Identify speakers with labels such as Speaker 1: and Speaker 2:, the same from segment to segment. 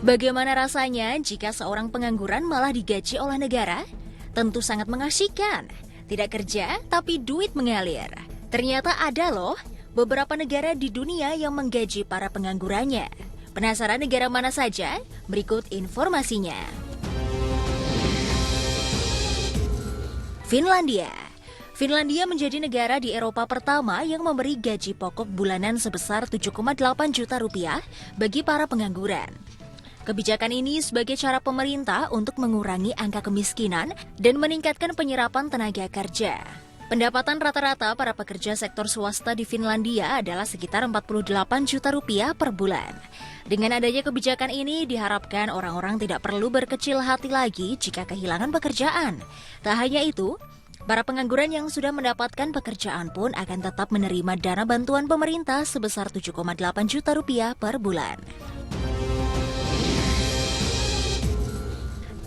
Speaker 1: Bagaimana rasanya jika seorang pengangguran malah digaji oleh negara? Tentu sangat mengasyikkan. Tidak kerja, tapi duit mengalir. Ternyata ada loh beberapa negara di dunia yang menggaji para penganggurannya. Penasaran negara mana saja? Berikut informasinya. Finlandia. Finlandia menjadi negara di Eropa pertama yang memberi gaji pokok bulanan sebesar 7,8 juta rupiah bagi para pengangguran. Kebijakan ini sebagai cara pemerintah untuk mengurangi angka kemiskinan dan meningkatkan penyerapan tenaga kerja. Pendapatan rata-rata para pekerja sektor swasta di Finlandia adalah sekitar 48 juta rupiah per bulan. Dengan adanya kebijakan ini diharapkan orang-orang tidak perlu berkecil hati lagi jika kehilangan pekerjaan. Tak hanya itu, para pengangguran yang sudah mendapatkan pekerjaan pun akan tetap menerima dana bantuan pemerintah sebesar 7,8 juta rupiah per bulan.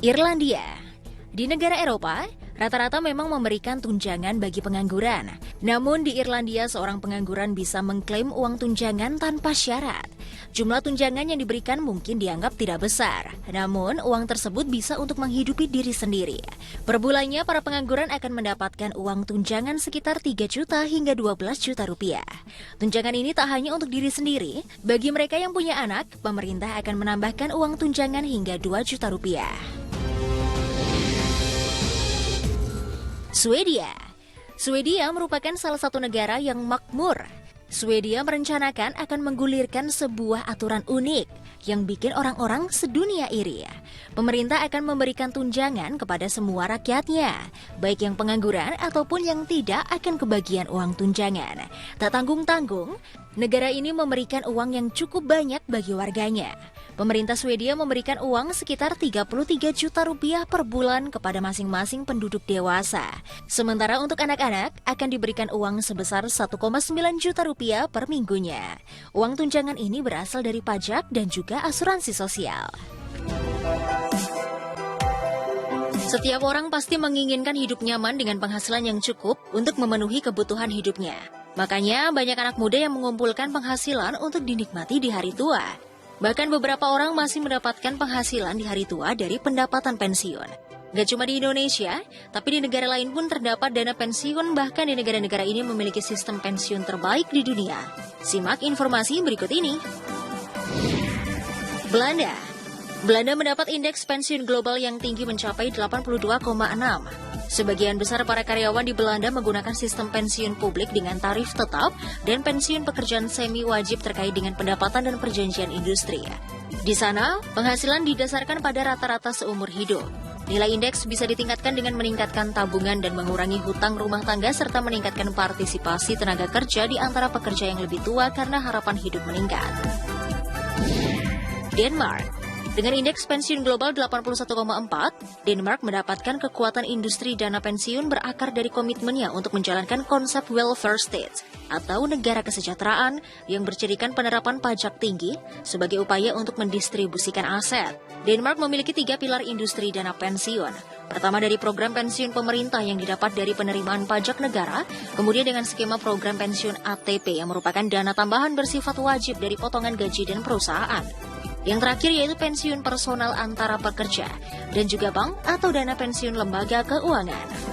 Speaker 1: Irlandia. Di negara Eropa, rata-rata memang memberikan tunjangan bagi pengangguran. Namun di Irlandia seorang pengangguran bisa mengklaim uang tunjangan tanpa syarat. Jumlah tunjangan yang diberikan mungkin dianggap tidak besar. Namun uang tersebut bisa untuk menghidupi diri sendiri. Per bulannya para pengangguran akan mendapatkan uang tunjangan sekitar 3 juta hingga 12 juta rupiah. Tunjangan ini tak hanya untuk diri sendiri. Bagi mereka yang punya anak, pemerintah akan menambahkan uang tunjangan hingga 2 juta rupiah. Swedia. Swedia merupakan salah satu negara yang makmur. Swedia merencanakan akan menggulirkan sebuah aturan unik yang bikin orang-orang sedunia iri. Pemerintah akan memberikan tunjangan kepada semua rakyatnya, baik yang pengangguran ataupun yang tidak akan kebagian uang tunjangan. Tak tanggung-tanggung, negara ini memberikan uang yang cukup banyak bagi warganya. Pemerintah Swedia memberikan uang sekitar 33 juta rupiah per bulan kepada masing-masing penduduk dewasa. Sementara untuk anak-anak akan diberikan uang sebesar 1,9 juta rupiah per minggunya. Uang tunjangan ini berasal dari pajak dan juga asuransi sosial. Setiap orang pasti menginginkan hidup nyaman dengan penghasilan yang cukup untuk memenuhi kebutuhan hidupnya. Makanya banyak anak muda yang mengumpulkan penghasilan untuk dinikmati di hari tua. Bahkan beberapa orang masih mendapatkan penghasilan di hari tua dari pendapatan pensiun. Gak cuma di Indonesia, tapi di negara lain pun terdapat dana pensiun, bahkan di negara-negara ini memiliki sistem pensiun terbaik di dunia. Simak informasi berikut ini. Belanda. Belanda mendapat indeks pensiun global yang tinggi mencapai 82,6. Sebagian besar para karyawan di Belanda menggunakan sistem pensiun publik dengan tarif tetap dan pensiun pekerjaan semi wajib terkait dengan pendapatan dan perjanjian industri. Di sana, penghasilan didasarkan pada rata-rata seumur hidup. Nilai indeks bisa ditingkatkan dengan meningkatkan tabungan dan mengurangi hutang rumah tangga serta meningkatkan partisipasi tenaga kerja di antara pekerja yang lebih tua karena harapan hidup meningkat. Denmark. Dengan indeks pensiun global 81,4, Denmark mendapatkan kekuatan industri dana pensiun berakar dari komitmennya untuk menjalankan konsep welfare state atau negara kesejahteraan yang bercirikan penerapan pajak tinggi sebagai upaya untuk mendistribusikan aset. Denmark memiliki 3 pilar industri dana pensiun. Pertama dari program pensiun pemerintah yang didapat dari penerimaan pajak negara, kemudian dengan skema program pensiun ATP yang merupakan dana tambahan bersifat wajib dari potongan gaji dan perusahaan. Yang terakhir yaitu pensiun personal antara pekerja dan juga bank atau dana pensiun lembaga keuangan.